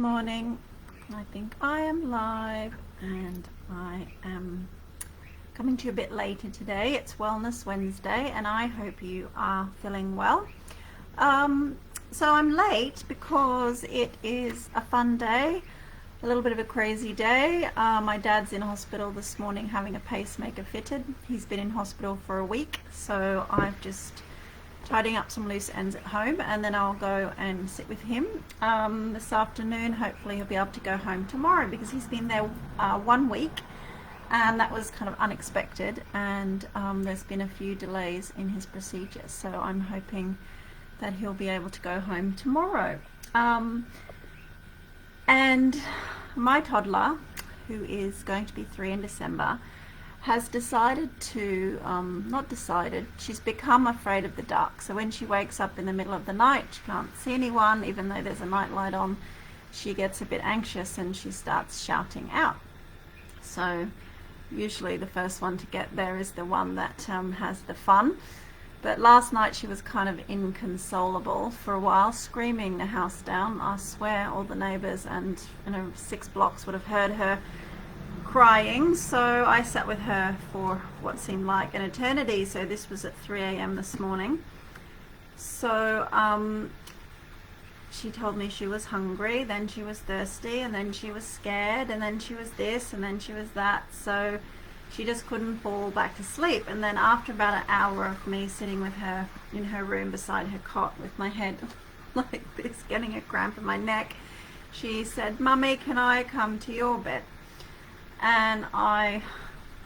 morning. I think I am live and I am coming to you a bit later today. It's Wellness Wednesday and I hope you are feeling well. So I'm late because it is a fun day, a little bit of a crazy day. My dad's in hospital this morning having a pacemaker fitted. He's been in hospital for a week, so I've just tidying up some loose ends at home, and then I'll go and sit with him this afternoon. Hopefully he'll be able to go home tomorrow because he's been there 1 week, and that was kind of unexpected, and there's been a few delays in his procedures, so I'm hoping that he'll be able to go home tomorrow. And my toddler, who is going to be 3 in December, has decided to, she's become afraid of the dark. So when she wakes up in the middle of the night, she can't see anyone, even though there's a night light on, she gets a bit anxious and she starts shouting out. So usually the first one to get there is the one that has the fun. But last night she was kind of inconsolable for a while, screaming the house down. I swear all the neighbors and 6 blocks would have heard her crying. So I sat with her for what seemed like an eternity. So this was at 3 a.m. this morning. So she told me she was hungry, then she was thirsty, and then she was scared, and then she was this, and then she was that. So she just couldn't fall back to sleep. And then after about an hour of me sitting with her in her room beside her cot with my head like this, getting a cramp in my neck, she said, "Mummy, can I come to your bed?" And I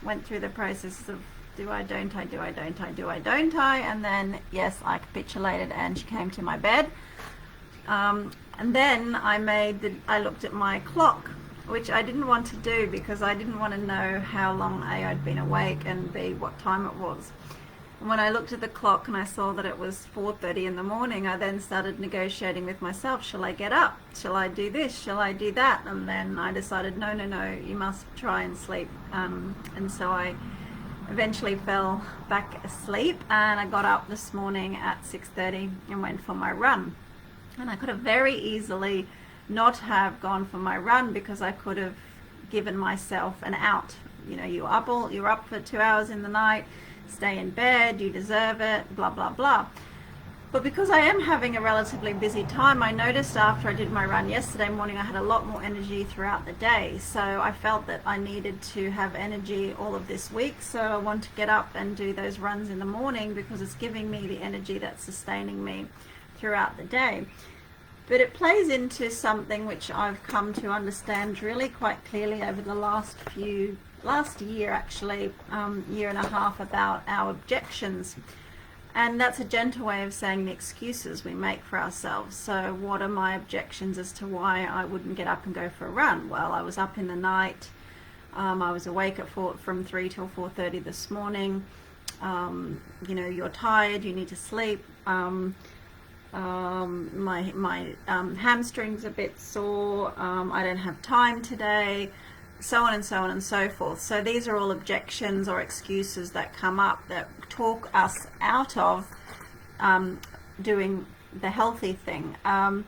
went through the process of do I, don't I, do I, don't I, do I, don't I, and then yes, I capitulated and she came to my bed. And then I looked at my clock, which I didn't want to do because I didn't want to know how long A, I'd been awake, and B, what time it was. And when I looked at the clock and I saw that it was 4:30 in the morning, I then started negotiating with myself. Shall I get up? Shall I do this? Shall I do that? And then I decided, no, you must try and sleep. And so I eventually fell back asleep, and I got up this morning at 6:30 and went for my run. And I could have very easily not have gone for my run because I could have given myself an out. You know, you're up for 2 hours in the night, stay in bed, you deserve it, blah blah blah. But because I am having a relatively busy time, I noticed after I did my run yesterday morning I had a lot more energy throughout the day. So I felt that I needed to have energy all of this week, so I want to get up and do those runs in the morning because it's giving me the energy that's sustaining me throughout the day. But it plays into something which I've come to understand really quite clearly over the last year actually, year and a half, about our objections. And that's a gentle way of saying the excuses we make for ourselves. So what are my objections as to why I wouldn't get up and go for a run? Well, I was up in the night. I was awake from 3 till 4:30 this morning. You're tired, you need to sleep. My hamstring's a bit sore, I don't have time today, so on and so on and so forth. So these are all objections or excuses that come up that talk us out of doing the healthy thing. And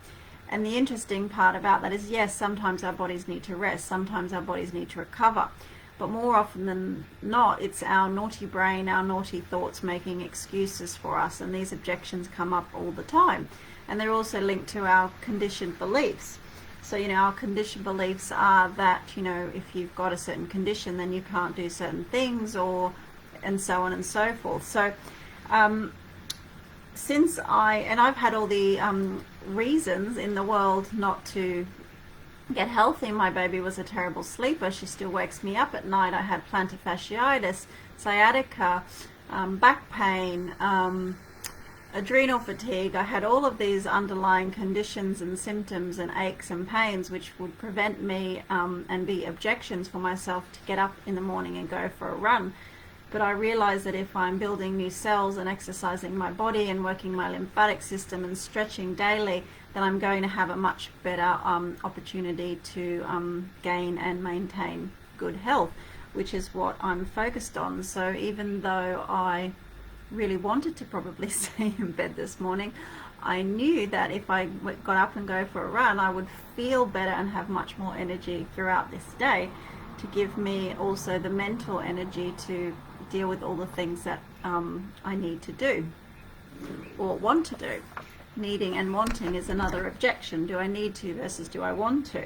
the interesting part about that is, yes, sometimes our bodies need to rest, sometimes our bodies need to recover. But more often than not, it's our naughty brain, our naughty thoughts making excuses for us, and these objections come up all the time. And they're also linked to our conditioned beliefs. So, our conditioned beliefs are that, if you've got a certain condition, then you can't do certain things, and so on and so forth. So, I've had all the reasons in the world not to get healthy. My baby was a terrible sleeper. She still wakes me up at night. I had plantar fasciitis, sciatica, back pain, adrenal fatigue. I had all of these underlying conditions and symptoms and aches and pains which would prevent me and be objections for myself to get up in the morning and go for a run. But I realized that if I'm building new cells and exercising my body and working my lymphatic system and stretching daily, then I'm going to have a much better opportunity to gain and maintain good health, which is what I'm focused on. So even though I really wanted to probably stay in bed this morning, I knew that if I got up and go for a run, I would feel better and have much more energy throughout this day, to give me also the mental energy to deal with all the things that I need to do or want to do. Needing and wanting is another objection. Do I need to versus do I want to?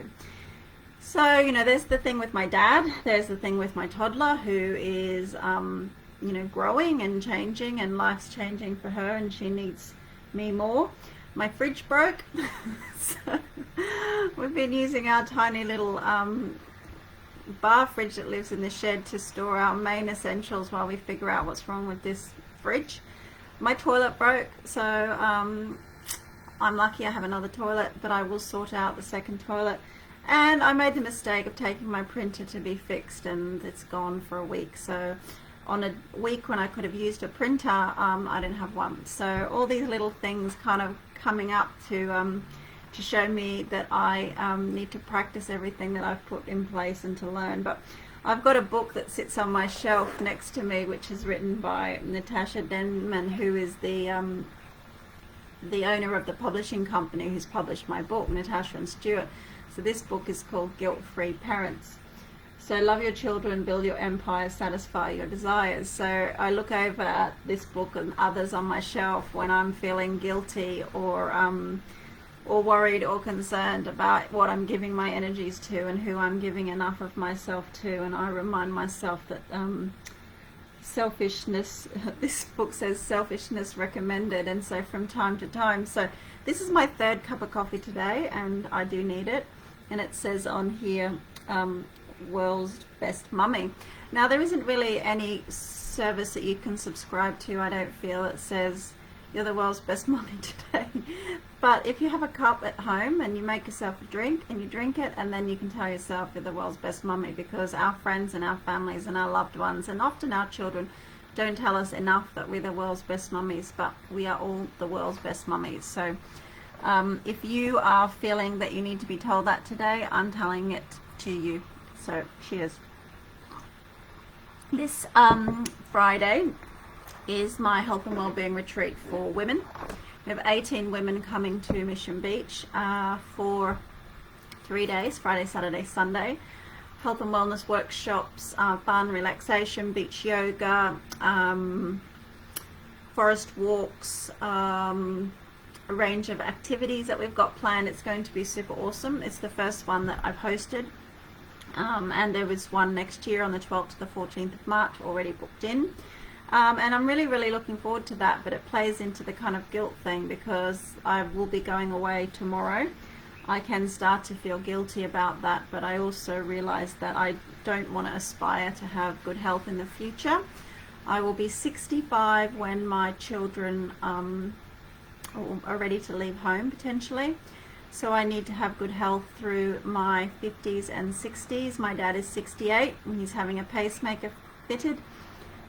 So, you know, there's the thing with my dad, there's the thing with my toddler, who is, you know, growing and changing, and life's changing for her, and she needs me more. My fridge broke, so we've been using our tiny little bar fridge that lives in the shed to store our main essentials while we figure out what's wrong with this fridge. My toilet broke, so I'm lucky I have another toilet, but I will sort out the second toilet. And I made the mistake of taking my printer to be fixed, and it's gone for a week. So on a week when I could have used a printer, I didn't have one. So all these little things kind of coming up to show me that I need to practice everything that I've put in place and to learn. But I've got a book that sits on my shelf next to me, which is written by Natasha Denman, who is the owner of the publishing company who's published my book, Natasha and Stuart. So this book is called Guilt-Free Parents. So love your children, build your empire, satisfy your desires. So I look over at this book and others on my shelf when I'm feeling guilty or worried or concerned about what I'm giving my energies to and who I'm giving enough of myself to. And I remind myself that selfishness, this book says selfishness recommended, and so from time to time. So this is my third cup of coffee today, and I do need it. And it says on here, world's best mummy. Now there isn't really any service that you can subscribe to, I don't feel, that says you're the world's best mummy today. But if you have a cup at home and you make yourself a drink and you drink it, and then you can tell yourself you're the world's best mummy, because our friends and our families and our loved ones and often our children don't tell us enough that we're the world's best mummies, but we are all the world's best mummies. So if you are feeling that you need to be told that today, I'm telling it to you. So cheers. This Friday is my health and wellbeing retreat for women. We have 18 women coming to Mission Beach for 3 days, Friday, Saturday, Sunday. Health and wellness workshops, fun, relaxation, beach yoga, forest walks, a range of activities that we've got planned. It's going to be super awesome. It's the first one that I've hosted. And there was one next year on the 12th to the 14th of March already booked in. And I'm really, really looking forward to that, but it plays into the kind of guilt thing, because I will be going away tomorrow. I can start to feel guilty about that, but I also realize that I don't want to aspire to have good health in the future. I will be 65 when my children are ready to leave home, potentially. So I need to have good health through my 50s and 60s. My dad is 68 and he's having a pacemaker fitted.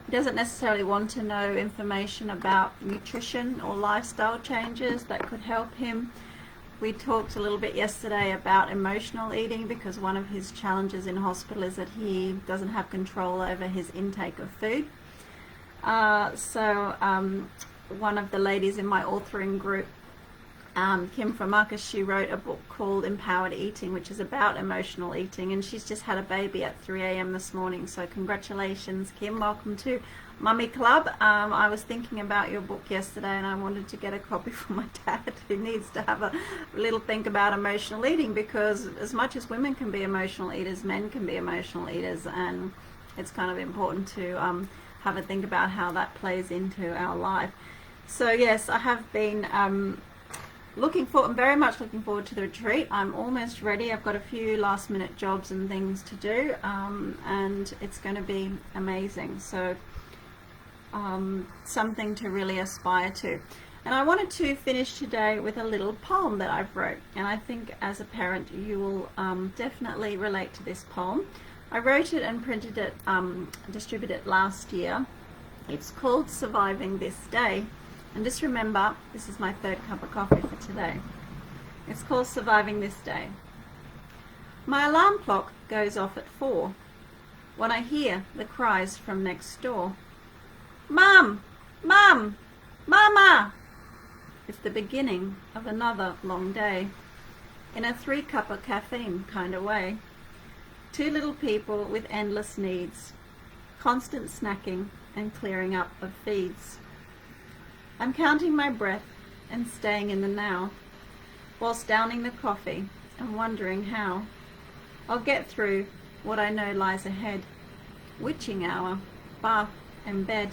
He doesn't necessarily want to know information about nutrition or lifestyle changes that could help him. We talked a little bit yesterday about emotional eating, because one of his challenges in hospital is that he doesn't have control over his intake of food. One of the ladies in my authoring group, Kim from Marcus, she wrote a book called Empowered Eating, which is about emotional eating, and she's just had a baby at 3 a.m. this morning. So congratulations, Kim. Welcome to Mummy Club. I was thinking about your book yesterday, and I wanted to get a copy for my dad, who needs to have a little think about emotional eating, because as much as women can be emotional eaters, men can be emotional eaters, and it's kind of important to have a think about how that plays into our life. So yes, I have been I'm very much looking forward to the retreat. I'm almost ready. I've got a few last minute jobs and things to do, and it's going to be amazing. So something to really aspire to. And I wanted to finish today with a little poem that I've wrote, and I think as a parent you will definitely relate to this poem. I wrote it and printed it, distributed it last year. It's called Surviving This Day. And just remember, this is my third cup of coffee for today. It's called Surviving This Day. My alarm clock goes off at 4 when I hear the cries from next door. Mum! Mum! Mama! It's the beginning of another long day, in a 3-cup of caffeine kind of way. 2 little people with endless needs, constant snacking and clearing up of feeds. I'm counting my breath and staying in the now, whilst downing the coffee and wondering how I'll get through what I know lies ahead. Witching hour, bath and bed.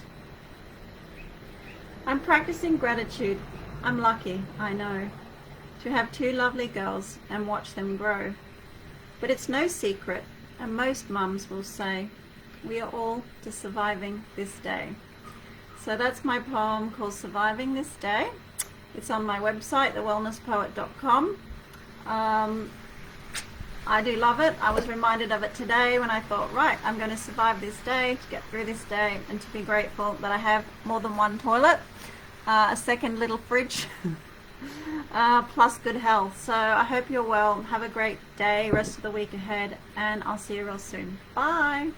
I'm practicing gratitude. I'm lucky, I know, to have 2 lovely girls and watch them grow. But it's no secret, and most mums will say, we are all just surviving this day. So that's my poem called Surviving This Day. It's on my website, thewellnesspoet.com. I do love it. I was reminded of it today when I thought, right, I'm going to survive this day, to get through this day, and to be grateful that I have more than 1 toilet, a second little fridge, plus good health. So I hope you're well. Have a great day, rest of the week ahead, and I'll see you real soon. Bye.